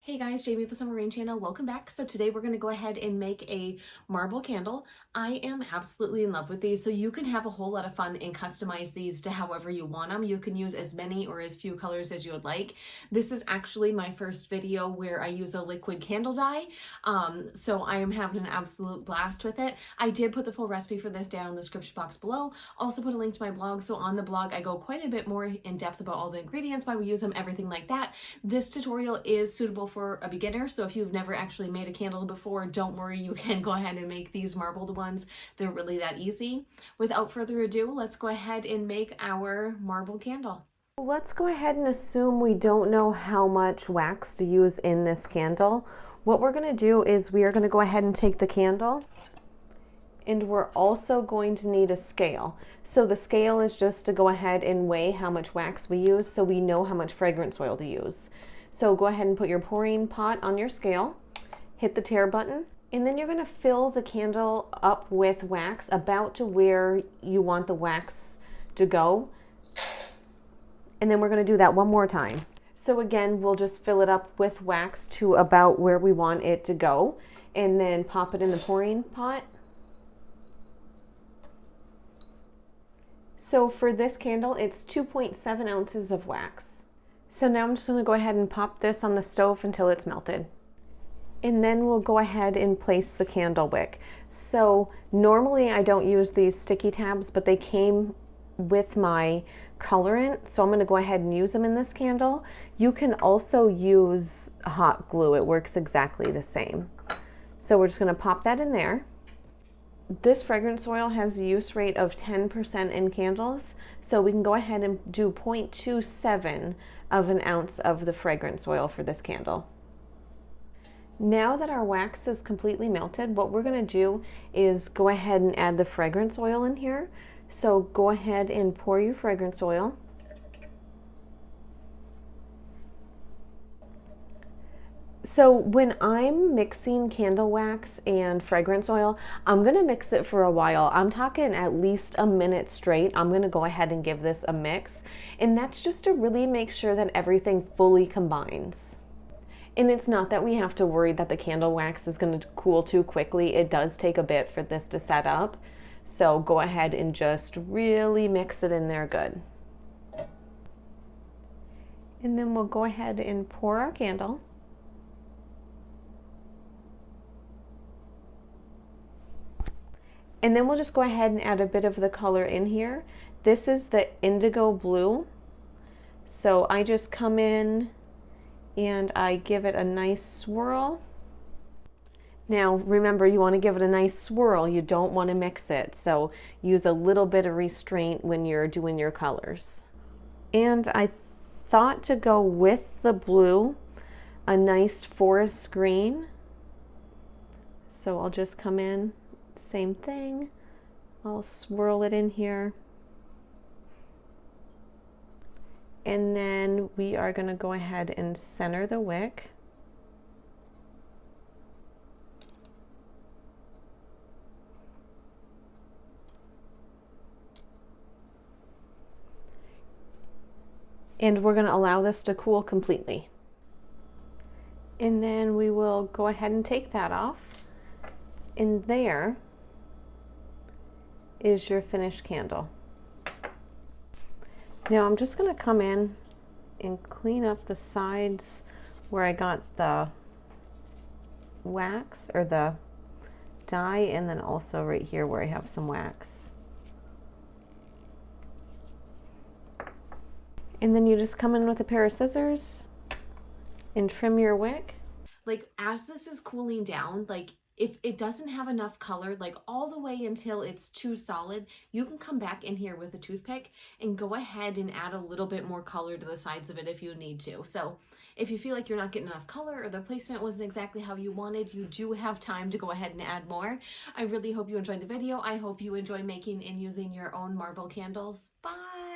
Hey guys, Jamie with the Summer Rain channel. Welcome back. So today we're going to go ahead and make a marble candle. I am absolutely in love with these. So you can have a whole lot of fun and customize these to however you want them. You can use as many or as few colors as you would like. This is actually my first video where I use a liquid candle dye. So I am having an absolute blast with it. I did put the full recipe for this down in the description box below. Also put a link to my blog. So on the blog, I go quite a bit more in depth about all the ingredients, why we use them, everything like that. This tutorial is suitable for a beginner, so if you've never actually made a candle before, don't worry, you can go ahead and make these marbled ones. They're really that easy. Without further ado, let's go ahead and make our marble candle. Let's go ahead and assume we don't know how much wax to use in this candle. What we're going to do is we are going to go ahead and take the candle, and we're also going to need a scale. So the scale is just to go ahead and weigh how much wax we use so we know how much fragrance oil to use. So go ahead and put your pouring pot on your scale, hit the tare button, and then you're going to fill the candle up with wax about to where you want the wax to go. And then we're going to do that one more time. So again, we'll just fill it up with wax to about where we want it to go, and then pop it in the pouring pot. So for this candle, it's 2.7 ounces of wax. So now I'm just going to go ahead and pop this on the stove until it's melted. And then we'll go ahead and place the candle wick. So normally I don't use these sticky tabs, but they came with my colorant, so I'm going to go ahead and use them in this candle. You can also use hot glue. It works exactly the same. So we're just going to pop that in there. This fragrance oil has a use rate of 10% in candles, so we can go ahead and do 0.27 of an ounce of the fragrance oil for this candle. Now that our wax is completely melted, what we're going to do is go ahead and add the fragrance oil in here. So go ahead and pour your fragrance oil. So when I'm mixing candle wax and fragrance oil, I'm going to mix it for a while. I'm talking at least a minute straight. I'm going to go ahead and give this a mix. And that's just to really make sure that everything fully combines. And it's not that we have to worry that the candle wax is going to cool too quickly. It does take a bit for this to set up. So go ahead and just really mix it in there good. And then we'll go ahead and pour our candle. And then we'll just go ahead and add a bit of the color in here. This is the indigo blue. So I just come in and I give it a nice swirl. Now remember, you want to give it a nice swirl. You don't want to mix it. So use a little bit of restraint when you're doing your colors. And I thought to go with the blue, a nice forest green. So I'll just come in. Same thing, I'll swirl it in here. And then we are going to go ahead and center the wick. And we're going to allow this to cool completely. And then we will go ahead and take that off. And there is your finished candle. Now I'm just going to come in and clean up the sides where I got the wax or the dye, and then also right here where I have some wax. And then you just come in with a pair of scissors and trim your wick. Like as this is cooling down, like if it doesn't have enough color, like all the way until it's too solid, you can come back in here with a toothpick and go ahead and add a little bit more color to the sides of it if you need to. So if you feel like you're not getting enough color or the placement wasn't exactly how you wanted, you do have time to go ahead and add more. I really hope you enjoyed the video. I hope you enjoy making and using your own marble candles. Bye!